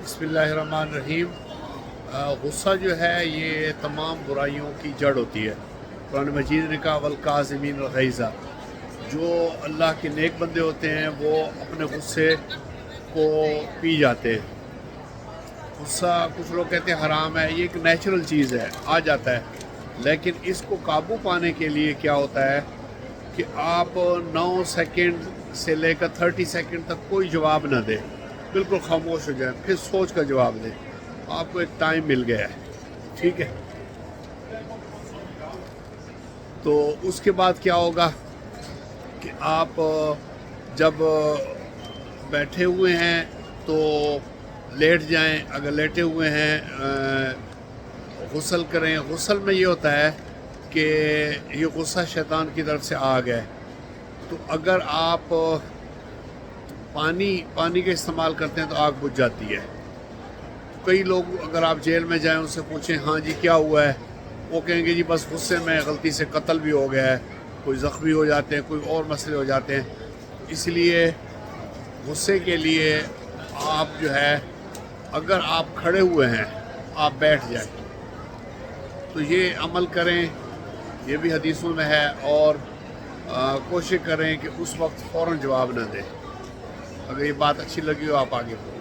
बिस्मिल्लाहिर्रहमानिर्रहीम। गुस्सा जो है ये तमाम बुराइयों की जड़ होती है। कुरान मजीद ने कहा वल काज़िमीन अल गैज़ा, जो अल्लाह के नेक बंदे होते हैं वो अपने गुस्से को पी जाते हैं। गुस्सा कुछ लोग कहते हैं हराम है, ये एक नेचुरल चीज़ है, आ जाता है, लेकिन इसको काबू पाने के लिए क्या होता है कि आप 9 सेकंड से लेकर 30 सेकंड तक कोई जवाब ना दें, बिल्कुल खामोश हो जाए, फिर सोच कर जवाब दें। आपको एक टाइम मिल गया है, ठीक है। तो उसके बाद क्या होगा कि आप जब बैठे हुए हैं तो लेट जाएं, अगर लेटे हुए हैं गुस्ल करें। गुस्ल में ये होता है कि ये गुस्सा शैतान की तरफ से आ गया है। तो अगर आप पानी का इस्तेमाल करते हैं तो आग बुझ जाती है। कई लोग अगर आप जेल में जाएं उनसे पूछें हाँ जी क्या हुआ है, वो कहेंगे जी बस गुस्से में गलती से कत्ल भी हो गया है, कोई ज़ख्मी हो जाते हैं, कोई और मसले हो जाते हैं। इसलिए गुस्से के लिए आप जो है अगर आप खड़े हुए हैं आप बैठ जाएं, तो ये अमल करें, ये भी हदीसों में है। और कोशिश करें कि उस वक्त फ़ौरन जवाब न दें। अगर ये बात अच्छी लगी हो आप आगे बढ़ो।